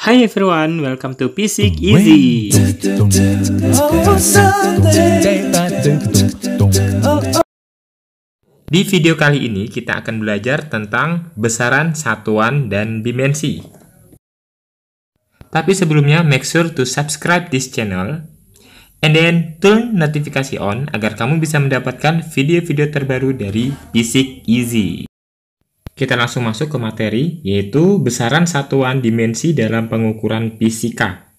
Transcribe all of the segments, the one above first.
Hi everyone, welcome to Physics Easy. Di video kali ini kita akan belajar tentang besaran satuan dan dimensi. Tapi sebelumnya, make sure to subscribe this channel and then turn notification on agar kamu bisa mendapatkan video-video terbaru dari Physics Easy. Kita langsung masuk ke materi, yaitu besaran satuan dimensi dalam pengukuran fisika.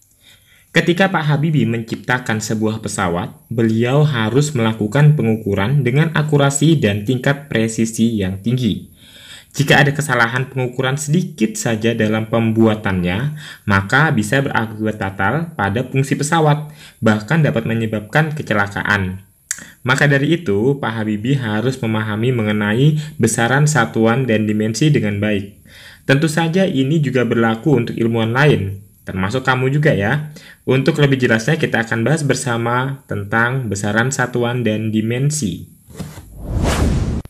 Ketika Pak Habibie menciptakan sebuah pesawat, beliau harus melakukan pengukuran dengan akurasi dan tingkat presisi yang tinggi. Jika ada kesalahan pengukuran sedikit saja dalam pembuatannya, maka bisa berakibat fatal pada fungsi pesawat, bahkan dapat menyebabkan kecelakaan. Maka dari itu, Pak Habibie harus memahami mengenai besaran satuan dan dimensi dengan baik. Tentu saja ini juga berlaku untuk ilmuwan lain, termasuk kamu juga ya. Untuk lebih jelasnya kita akan bahas bersama tentang besaran satuan dan dimensi.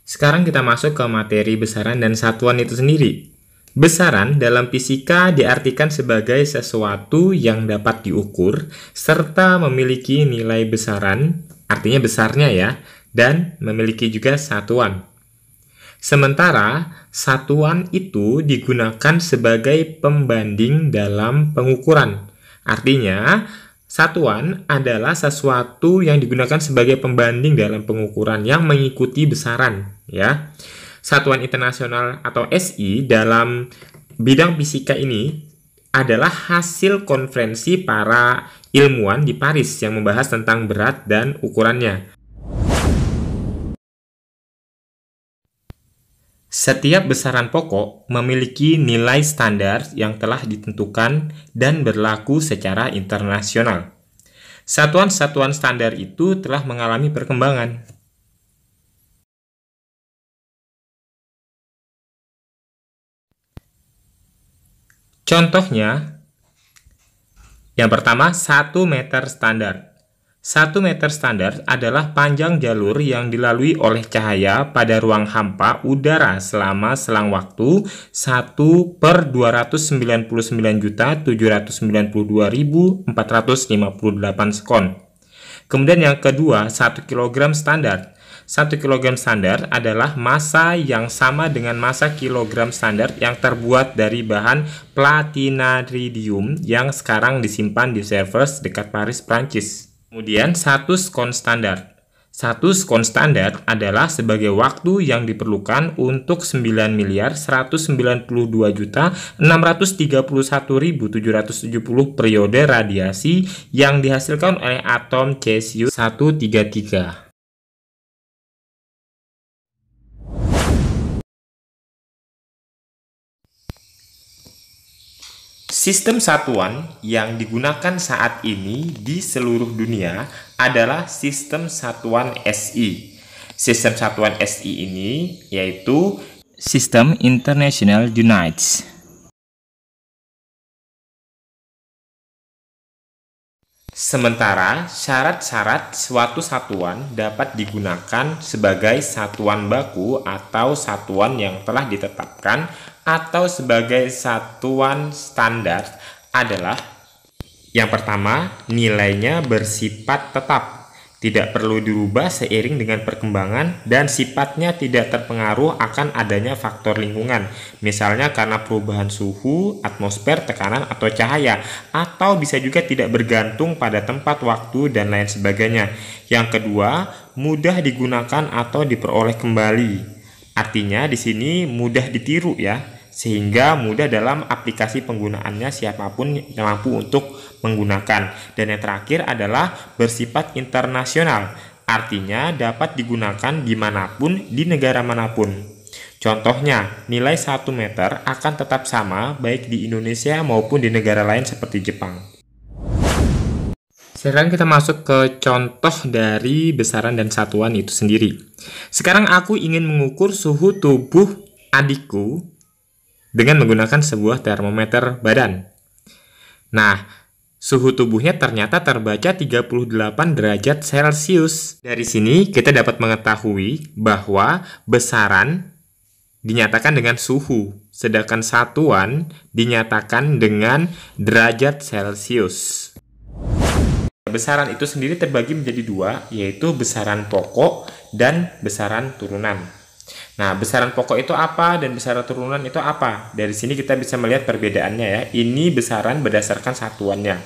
Sekarang kita masuk ke materi besaran dan satuan itu sendiri. Besaran dalam fisika diartikan sebagai sesuatu yang dapat diukur serta memiliki nilai besaran, artinya besarnya ya, dan memiliki juga satuan. Sementara satuan itu digunakan sebagai pembanding dalam pengukuran. Artinya, satuan adalah sesuatu yang digunakan sebagai pembanding dalam pengukuran yang mengikuti besaran, ya. Satuan internasional atau SI dalam bidang fisika ini adalah hasil konferensi para ilmuwan di Paris yang membahas tentang berat dan ukurannya. Setiap besaran pokok memiliki nilai standar yang telah ditentukan dan berlaku secara internasional. Satuan-satuan standar itu telah mengalami perkembangan. Contohnya, yang pertama, 1 meter standar. 1 meter standar adalah panjang jalur yang dilalui oleh cahaya pada ruang hampa udara selama selang waktu 1/299.792.458 sekon. Kemudian yang kedua, 1 kg standar. 1 kg standar adalah massa yang sama dengan massa kilogram standar yang terbuat dari bahan platinaridium yang sekarang disimpan di Sèvres dekat Paris, Prancis. Kemudian 1 skon standar. 1 skon standar adalah sebagai waktu yang diperlukan untuk 9.192.631.770 periode radiasi yang dihasilkan oleh atom cesium-133. Sistem satuan yang digunakan saat ini di seluruh dunia adalah sistem satuan SI. Sistem satuan SI ini yaitu System International Units. Sementara syarat-syarat suatu satuan dapat digunakan sebagai satuan baku atau satuan yang telah ditetapkan atau sebagai satuan standar adalah yang pertama, nilainya bersifat tetap, tidak perlu dirubah seiring dengan perkembangan dan sifatnya tidak terpengaruh akan adanya faktor lingkungan, misalnya karena perubahan suhu, atmosfer, tekanan, atau cahaya, atau bisa juga tidak bergantung pada tempat, waktu, dan lain sebagainya. Yang kedua, mudah digunakan atau diperoleh kembali. Artinya di sini mudah ditiru ya, sehingga mudah dalam aplikasi penggunaannya siapapun yang mampu untuk menggunakan. Dan yang terakhir adalah bersifat internasional, artinya dapat digunakan dimanapun, di negara manapun. Contohnya, nilai 1 meter akan tetap sama baik di Indonesia maupun di negara lain seperti Jepang. Sekarang kita masuk ke contoh dari besaran dan satuan itu sendiri. Sekarang aku ingin mengukur suhu tubuh adikku dengan menggunakan sebuah termometer badan. Nah, suhu tubuhnya ternyata terbaca 38 derajat Celcius. Dari sini kita dapat mengetahui bahwa besaran dinyatakan dengan suhu, sedangkan satuan dinyatakan dengan derajat Celcius. Besaran itu sendiri terbagi menjadi dua, yaitu besaran pokok dan besaran turunan. Nah, besaran pokok itu apa dan besaran turunan itu apa? Dari sini kita bisa melihat perbedaannya ya. Ini besaran berdasarkan satuannya.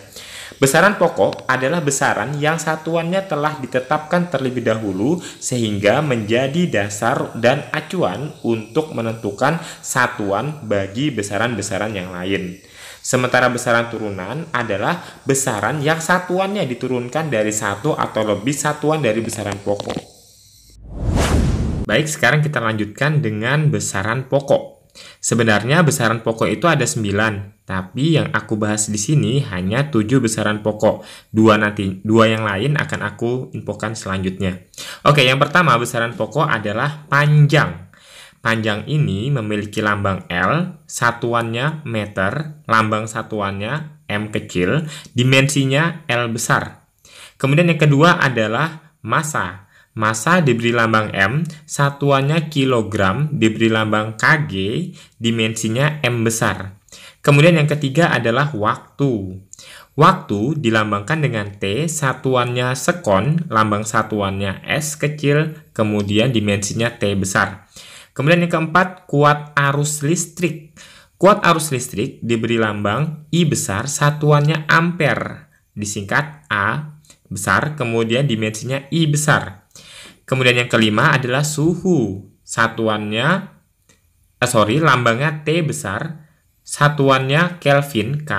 Besaran pokok adalah besaran yang satuannya telah ditetapkan terlebih dahulu sehingga menjadi dasar dan acuan untuk menentukan satuan bagi besaran-besaran yang lain. Sementara besaran turunan adalah besaran yang satuannya diturunkan dari satu atau lebih satuan dari besaran pokok. Baik, sekarang kita lanjutkan dengan besaran pokok. Sebenarnya besaran pokok itu ada 9, tapi yang aku bahas di sini hanya 7 besaran pokok. Dua yang lain akan aku infokan selanjutnya. Oke, yang pertama besaran pokok adalah panjang. Panjang ini memiliki lambang L, satuannya meter, lambang satuannya M kecil, dimensinya L besar. Kemudian yang kedua adalah massa. Massa diberi lambang M, satuannya kilogram, diberi lambang Kg, dimensinya M besar. Kemudian yang ketiga adalah waktu. Waktu dilambangkan dengan T, satuannya sekon, lambang satuannya S kecil, kemudian dimensinya T besar. Kemudian yang keempat, kuat arus listrik. Kuat arus listrik diberi lambang I besar, satuannya ampere, disingkat A besar, kemudian dimensinya I besar. Kemudian yang kelima adalah suhu. Lambangnya T besar, satuannya Kelvin K,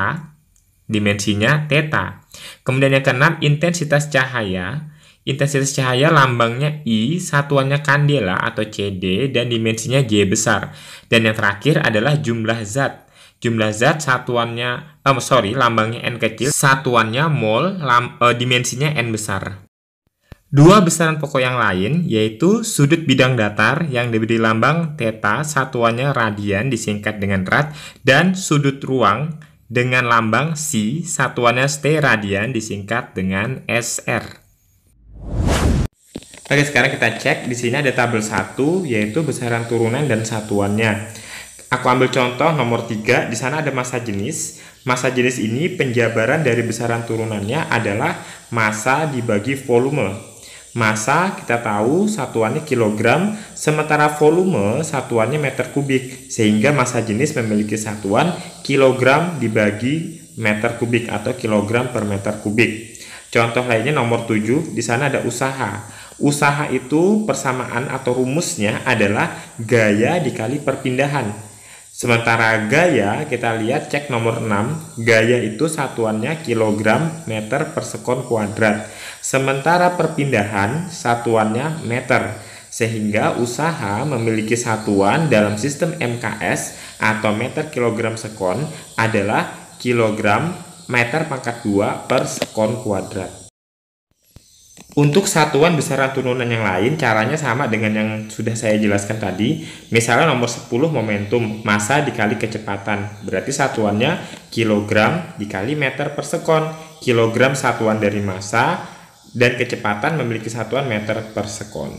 dimensinya theta. Kemudian yang keenam, intensitas cahaya. Intensitas cahaya lambangnya I, satuannya kandela atau CD, dan dimensinya J besar. Dan yang terakhir adalah jumlah zat. Jumlah zat lambangnya N kecil, satuannya mol, dimensinya N besar. Dua besaran pokok yang lain yaitu sudut bidang datar yang diberi lambang theta, satuannya radian disingkat dengan rad, dan sudut ruang dengan lambang C, satuannya steradian disingkat dengan SR. Oke, sekarang kita cek. Di sini ada tabel 1 yaitu besaran turunan dan satuannya. Aku ambil contoh nomor 3, di sana ada massa jenis. Massa jenis ini penjabaran dari besaran turunannya adalah massa dibagi volume. Massa kita tahu satuannya kilogram, sementara volume satuannya meter kubik, sehingga massa jenis memiliki satuan kilogram dibagi meter kubik atau kilogram per meter kubik. Contoh lainnya nomor 7, di sana ada usaha. Usaha itu persamaan atau rumusnya adalah gaya dikali perpindahan. Sementara gaya, kita lihat cek nomor 6, gaya itu satuannya kilogram meter per sekon kuadrat. Sementara perpindahan satuannya meter. Sehingga usaha memiliki satuan dalam sistem MKS atau meter kilogram sekon adalah kilogram meter pangkat 2 per sekon kuadrat. Untuk satuan besaran turunan yang lain, caranya sama dengan yang sudah saya jelaskan tadi. Misalnya nomor 10 momentum, massa dikali kecepatan. Berarti satuannya kilogram dikali meter per sekon. Kilogram satuan dari massa dan kecepatan memiliki satuan meter per sekon.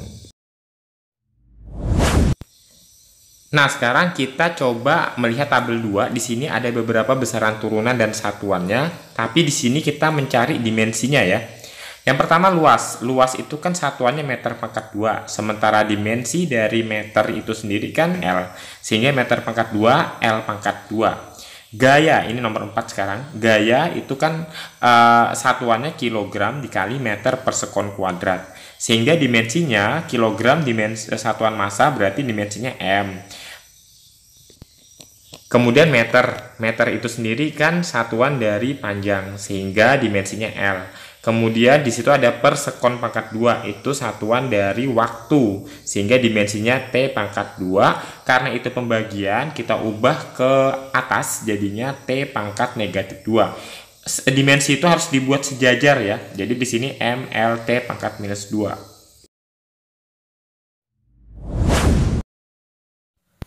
Nah, sekarang kita coba melihat tabel 2. Di sini ada beberapa besaran turunan dan satuannya, tapi di sini kita mencari dimensinya ya. Yang pertama luas. Luas itu kan satuannya meter pangkat 2. Sementara dimensi dari meter itu sendiri kan L. Sehingga meter pangkat 2, L pangkat 2. Gaya, ini nomor 4 sekarang. Gaya itu kan satuannya kilogram dikali meter per sekon kuadrat. Sehingga dimensinya kilogram, dimensi satuan massa berarti dimensinya M. Kemudian meter. Meter itu sendiri kan satuan dari panjang. Sehingga dimensinya L. Kemudian di situ ada per sekon pangkat 2, itu satuan dari waktu, sehingga dimensinya T pangkat 2. Karena itu pembagian, kita ubah ke atas jadinya T pangkat negatif 2. Dimensi itu harus dibuat sejajar ya. Jadi di sini M, L, T pangkat minus 2.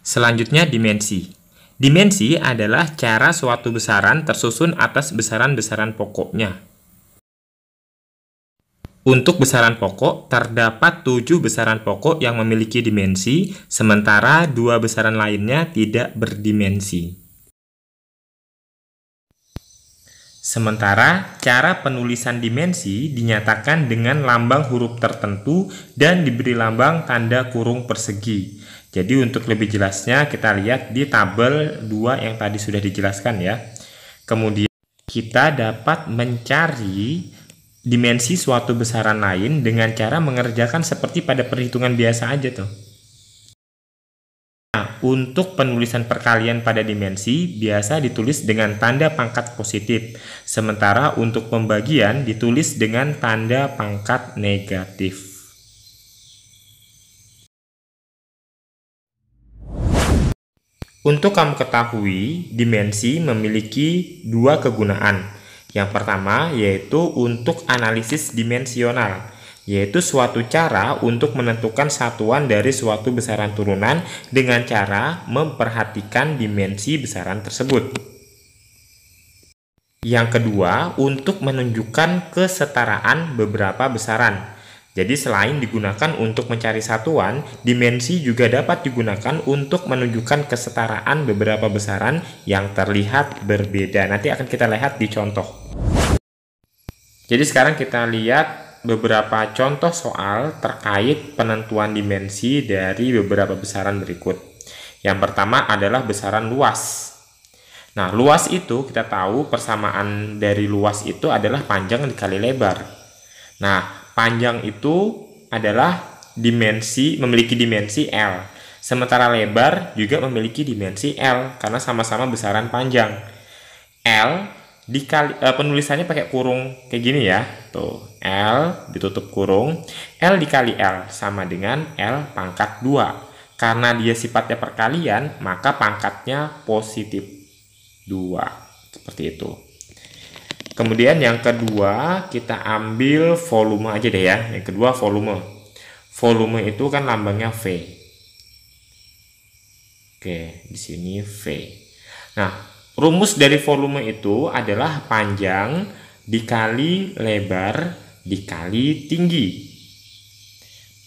Selanjutnya dimensi. Dimensi adalah cara suatu besaran tersusun atas besaran-besaran pokoknya. Untuk besaran pokok, terdapat 7 besaran pokok yang memiliki dimensi, sementara 2 besaran lainnya tidak berdimensi. Sementara, cara penulisan dimensi dinyatakan dengan lambang huruf tertentu dan diberi lambang tanda kurung persegi. Jadi untuk lebih jelasnya kita lihat di tabel 2 yang tadi sudah dijelaskan ya. Kemudian kita dapat mencari dimensi suatu besaran lain dengan cara mengerjakan seperti pada perhitungan biasa aja tuh. Nah, untuk penulisan perkalian pada dimensi biasa ditulis dengan tanda pangkat positif, sementara untuk pembagian ditulis dengan tanda pangkat negatif. Untuk kamu ketahui, dimensi memiliki 2 kegunaan. Yang pertama yaitu untuk analisis dimensional, yaitu suatu cara untuk menentukan satuan dari suatu besaran turunan dengan cara memperhatikan dimensi besaran tersebut. Yang kedua, untuk menunjukkan kesetaraan beberapa besaran. Jadi selain digunakan untuk mencari satuan, dimensi juga dapat digunakan untuk menunjukkan kesetaraan beberapa besaran yang terlihat berbeda. Nanti akan kita lihat di contoh. Jadi sekarang kita lihat beberapa contoh soal terkait penentuan dimensi dari beberapa besaran berikut. Yang pertama adalah besaran luas. Nah, luas itu kita tahu persamaan dari luas itu adalah panjang dikali lebar. Nah, panjang itu adalah memiliki dimensi L. Sementara lebar juga memiliki dimensi L karena sama-sama besaran panjang. L dikali penulisannya pakai kurung kayak gini ya. Tuh, L ditutup kurung, L dikali L sama dengan L pangkat 2. Karena dia sifatnya perkalian, maka pangkatnya positif 2. Seperti itu. Kemudian yang kedua kita ambil volume aja deh ya. Yang kedua volume. Volume itu kan lambangnya V. Oke, di sini V. Nah, rumus dari volume itu adalah panjang dikali lebar dikali tinggi.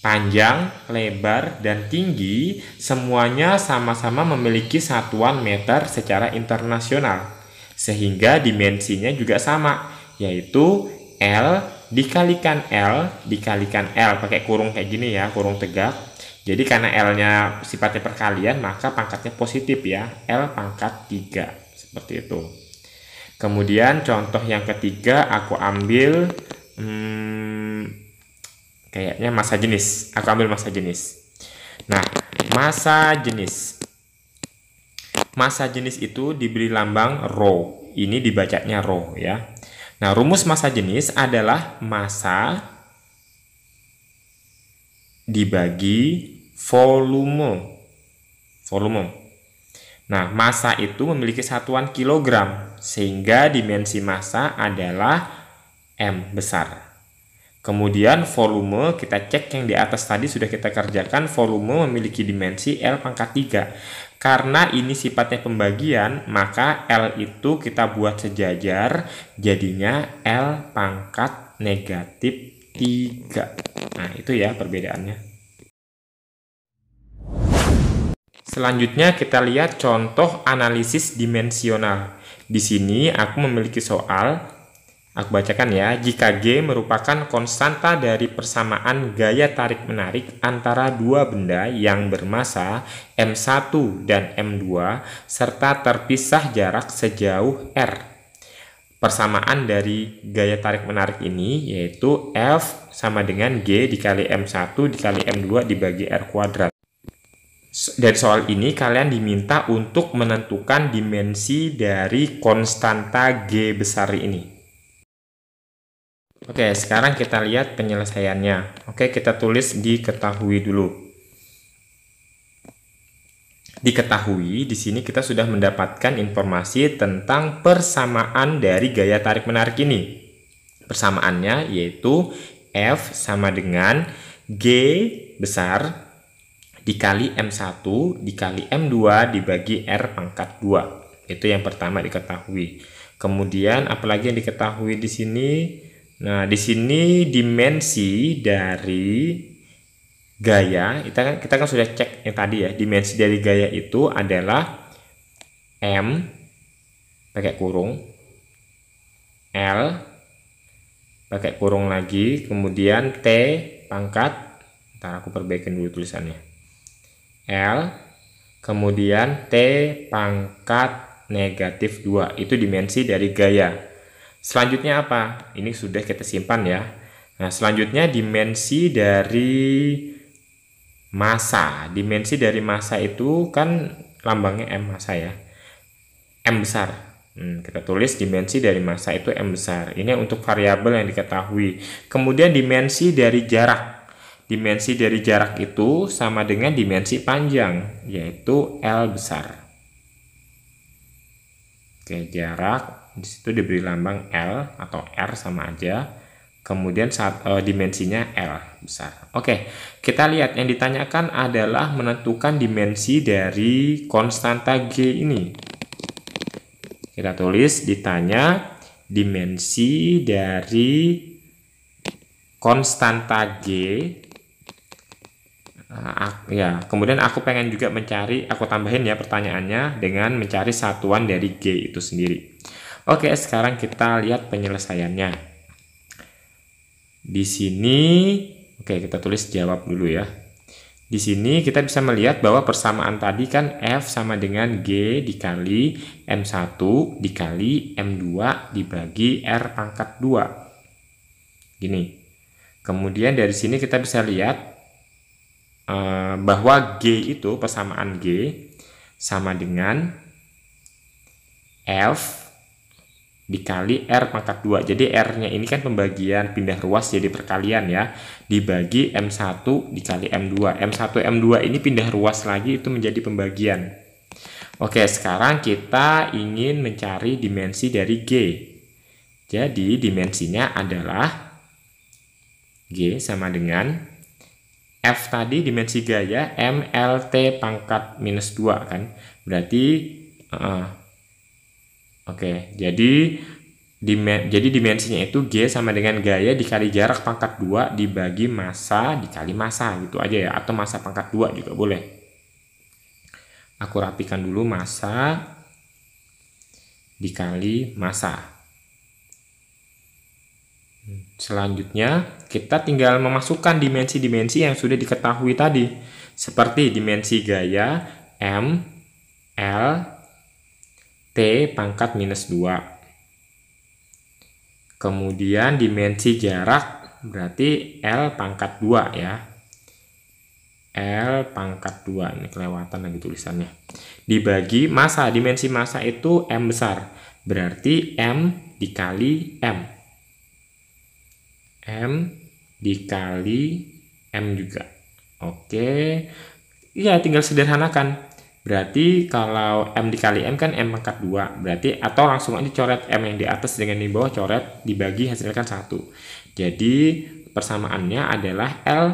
Panjang, lebar, dan tinggi semuanya sama-sama memiliki satuan meter secara internasional. Sehingga dimensinya juga sama, yaitu L dikalikan L dikalikan L, pakai kurung kayak gini ya, kurung tegak. Jadi karena L-nya sifatnya perkalian, maka pangkatnya positif ya, L pangkat 3, seperti itu. Kemudian contoh yang ketiga aku ambil kayaknya massa jenis. Aku ambil massa jenis. Nah, massa jenis. Massa jenis itu diberi lambang rho. Ini dibacanya rho ya. Nah, rumus massa jenis adalah massa dibagi volume. Nah, massa itu memiliki satuan kilogram, sehingga dimensi massa adalah M besar. Kemudian volume, kita cek yang di atas tadi sudah kita kerjakan, volume memiliki dimensi L pangkat 3. Karena ini sifatnya pembagian, maka L itu kita buat sejajar, jadinya L pangkat negatif 3. Nah, itu ya perbedaannya. Selanjutnya kita lihat contoh analisis dimensional. Di sini aku memiliki soal. Aku bacakan ya, jika G merupakan konstanta dari persamaan gaya tarik-menarik antara dua benda yang bermassa M1 dan M2 serta terpisah jarak sejauh R. Persamaan dari gaya tarik-menarik ini yaitu F sama dengan G dikali M1 dikali M2 dibagi R kuadrat. Dari soal ini kalian diminta untuk menentukan dimensi dari konstanta G besar ini. Oke, sekarang kita lihat penyelesaiannya. Oke, kita tulis diketahui dulu. Diketahui, di sini kita sudah mendapatkan informasi tentang persamaan dari gaya tarik-menarik ini. Persamaannya yaitu F sama dengan G besar dikali M1 dikali M2 dibagi R pangkat 2. Itu yang pertama diketahui. Kemudian apalagi yang diketahui di sini? Nah, di sini dimensi dari gaya, kita kan sudah cek yang tadi ya, dimensi dari gaya itu adalah M pakai kurung, L pakai kurung lagi, kemudian T pangkat, ntar aku perbaikin dulu tulisannya, L, kemudian T pangkat negatif 2, itu dimensi dari gaya. Selanjutnya apa? Ini sudah kita simpan ya. Nah, selanjutnya dimensi dari massa. Dimensi dari massa itu kan lambangnya M, massa ya. M besar. Kita tulis dimensi dari massa itu M besar. Ini untuk variabel yang diketahui. Kemudian dimensi dari jarak. Dimensi dari jarak itu sama dengan dimensi panjang, yaitu L besar. Oke, jarak di situ diberi lambang L atau R sama aja. Kemudian dimensinya L besar. Oke, kita lihat yang ditanyakan adalah menentukan dimensi dari konstanta G ini. Kita tulis, ditanya dimensi dari konstanta G. Ya, kemudian aku pengen juga mencari, aku tambahin ya pertanyaannya dengan mencari satuan dari G itu sendiri. Oke, sekarang kita lihat penyelesaiannya. Di sini, oke, kita tulis jawab dulu ya. Di sini kita bisa melihat bahwa persamaan tadi kan F sama dengan G dikali M1 dikali M2 dibagi R pangkat 2. Gini. Kemudian dari sini kita bisa lihat bahwa G itu, persamaan G sama dengan F dikali R pangkat 2. Jadi R-nya ini kan pembagian pindah ruas jadi perkalian ya. Dibagi M1 dikali M2. M1, M2 ini pindah ruas lagi itu menjadi pembagian. Oke, sekarang kita ingin mencari dimensi dari G. Jadi dimensinya adalah G sama dengan F tadi dimensi gaya MLT pangkat minus 2 kan. Berarti oke, jadi dimensinya itu G sama dengan gaya dikali jarak pangkat 2 dibagi massa dikali massa gitu aja ya, atau massa pangkat 2 juga boleh. Aku rapikan dulu, massa dikali massa. Selanjutnya kita tinggal memasukkan dimensi-dimensi yang sudah diketahui tadi, seperti dimensi gaya M, L, T pangkat minus 2. Kemudian dimensi jarak berarti L pangkat 2 ya. L pangkat 2, ini kelewatan lagi tulisannya. Dibagi massa, dimensi massa itu M besar, berarti M dikali M. M dikali M juga. Oke. Ya, tinggal sederhanakan. Berarti kalau M dikali M kan M pangkat 2. Berarti atau langsung aja coret M yang di atas dengan di bawah, coret, dibagi, hasilkan 1. Jadi persamaannya adalah L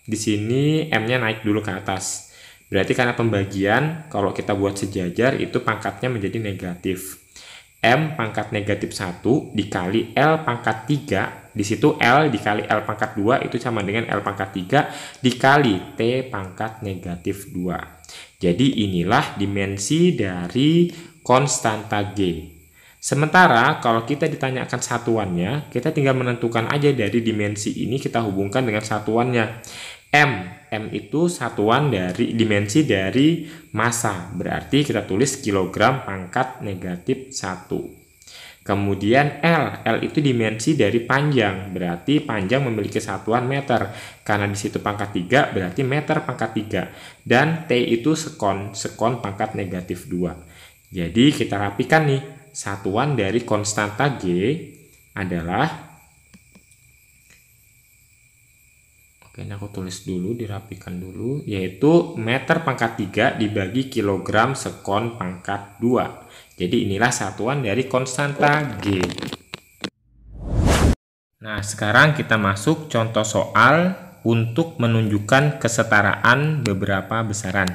di sini M-nya naik dulu ke atas. Berarti karena pembagian kalau kita buat sejajar itu pangkatnya menjadi negatif. M pangkat negatif 1 dikali L pangkat 3, di situ L dikali L pangkat 2 itu sama dengan L pangkat 3 dikali T pangkat negatif 2. Jadi inilah dimensi dari konstanta G. Sementara kalau kita ditanyakan satuannya, kita tinggal menentukan aja dari dimensi ini kita hubungkan dengan satuannya. M itu satuan dari dimensi dari massa, berarti kita tulis kilogram pangkat negatif 1. Kemudian L itu dimensi dari panjang, berarti panjang memiliki satuan meter, karena di situ pangkat 3 berarti meter pangkat 3, dan T itu sekon pangkat negatif 2. Jadi kita rapikan nih, satuan dari konstanta G adalah, oke, ini aku tulis dulu, dirapikan dulu, yaitu meter pangkat 3 dibagi kilogram sekon pangkat 2. Jadi inilah satuan dari konstanta G. Nah, sekarang kita masuk contoh soal untuk menunjukkan kesetaraan beberapa besaran.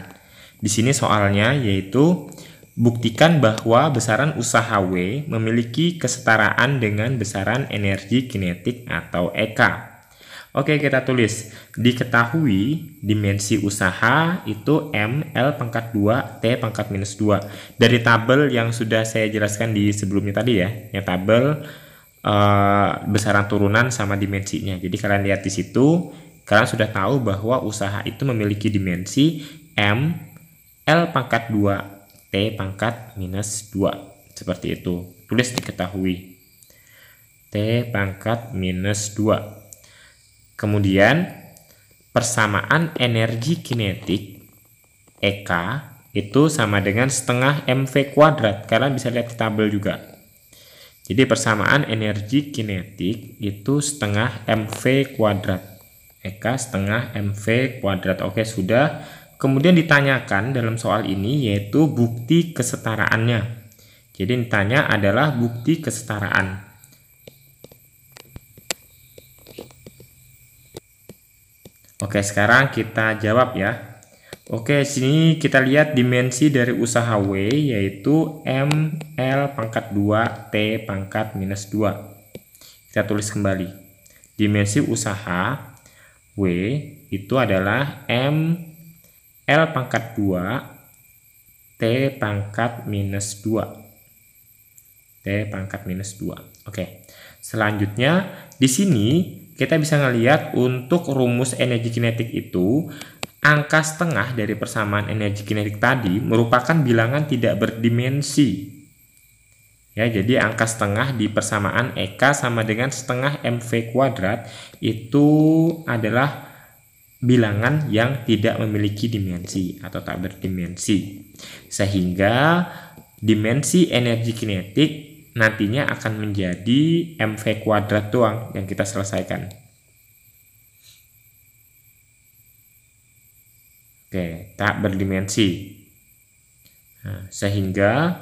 Di sini soalnya yaitu Buktikan bahwa besaran usaha W memiliki kesetaraan dengan besaran energi kinetik atau EK. Oke, kita tulis. Diketahui dimensi usaha itu M, L pangkat 2, T pangkat minus 2. Dari tabel yang sudah saya jelaskan di sebelumnya tadi ya, yang tabel besaran turunan sama dimensinya. Jadi kalian lihat di situ, kalian sudah tahu bahwa usaha itu memiliki dimensi M, L pangkat 2, T pangkat minus 2. Seperti itu. Tulis diketahui. T pangkat minus 2. Kemudian, persamaan energi kinetik EK itu sama dengan setengah MV kuadrat. Kalian bisa lihat di tabel juga. Jadi, persamaan energi kinetik itu setengah MV kuadrat. EK setengah MV kuadrat. Oke, sudah. Kemudian ditanyakan dalam soal ini yaitu bukti kesetaraannya. Jadi ditanya adalah bukti kesetaraan. Oke, sekarang kita jawab ya. Oke, sini kita lihat dimensi dari usaha W yaitu M, L pangkat 2, T pangkat minus 2. Kita tulis kembali. Dimensi usaha W itu adalah M, L pangkat 2, T pangkat minus 2. T pangkat minus 2. Oke. Selanjutnya, di sini kita bisa ngelihat untuk rumus energi kinetik itu, angka setengah dari persamaan energi kinetik tadi merupakan bilangan tidak berdimensi. Ya, jadi angka setengah di persamaan EK sama dengan setengah MV kuadrat itu adalah bilangan yang tidak memiliki dimensi atau tak berdimensi. Sehingga dimensi energi kinetik nantinya akan menjadi MV kuadrat doang yang kita selesaikan. Oke, tak berdimensi. Nah, sehingga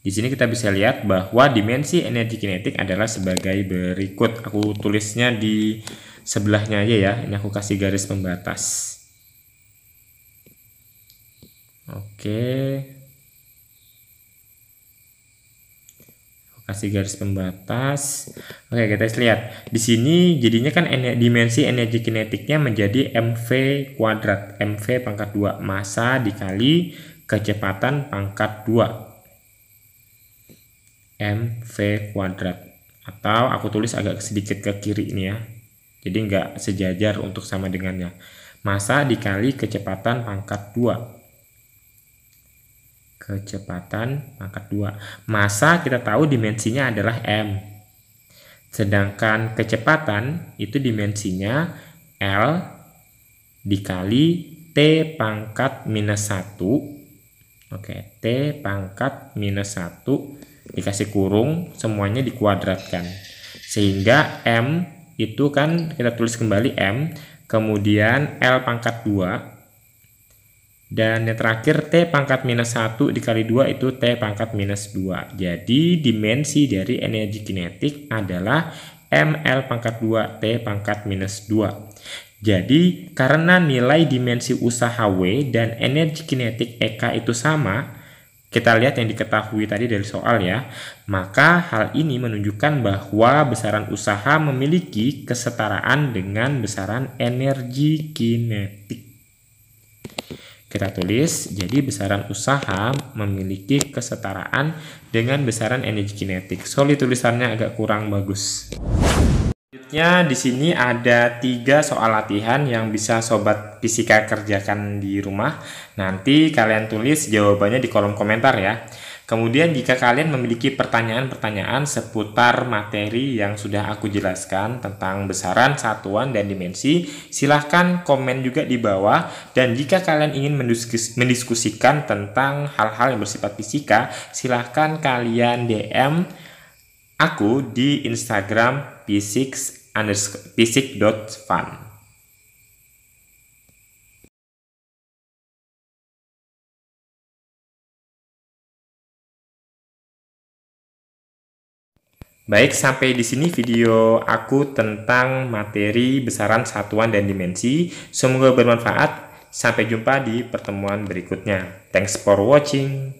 di sini kita bisa lihat bahwa dimensi energi kinetik adalah sebagai berikut. Aku tulisnya di sebelahnya aja ya. Ini aku kasih garis pembatas. Oke. Aku kasih garis pembatas. Oke, kita lihat. Di sini jadinya kan dimensi energi kinetiknya menjadi MV kuadrat. MV pangkat 2. Massa dikali kecepatan pangkat 2. MV kuadrat. Atau aku tulis agak sedikit ke kiri ini ya. Jadi nggak sejajar untuk sama dengannya. Massa dikali kecepatan pangkat 2. Kecepatan pangkat 2. Massa kita tahu dimensinya adalah M. Sedangkan kecepatan itu dimensinya L dikali T pangkat minus 1. Oke, T pangkat minus 1 dikasih kurung, semuanya dikuadratkan. Sehingga M itu kan kita tulis kembali M, kemudian L pangkat 2, dan yang terakhir T pangkat minus 1 dikali 2 itu T pangkat minus 2. Jadi dimensi dari energi kinetik adalah ML pangkat 2 T pangkat minus 2. Jadi karena nilai dimensi usaha W dan energi kinetik EK itu sama, kita lihat yang diketahui tadi dari soal ya, maka hal ini menunjukkan bahwa besaran usaha memiliki kesetaraan dengan besaran energi kinetik. Kita tulis, jadi besaran usaha memiliki kesetaraan dengan besaran energi kinetik. Sorry tulisannya agak kurang bagus. Selanjutnya di sini ada 3 soal latihan yang bisa sobat fisika kerjakan di rumah. Nanti kalian tulis jawabannya di kolom komentar ya. Kemudian jika kalian memiliki pertanyaan-pertanyaan seputar materi yang sudah aku jelaskan tentang besaran, satuan, dan dimensi, silahkan komen juga di bawah. Dan jika kalian ingin mendiskusikan tentang hal-hal yang bersifat fisika, silahkan kalian DM aku di Instagram physics_physics.fun. Baik, sampai di sini video aku tentang materi besaran, satuan, dan dimensi. Semoga bermanfaat. Sampai jumpa di pertemuan berikutnya. Thanks for watching.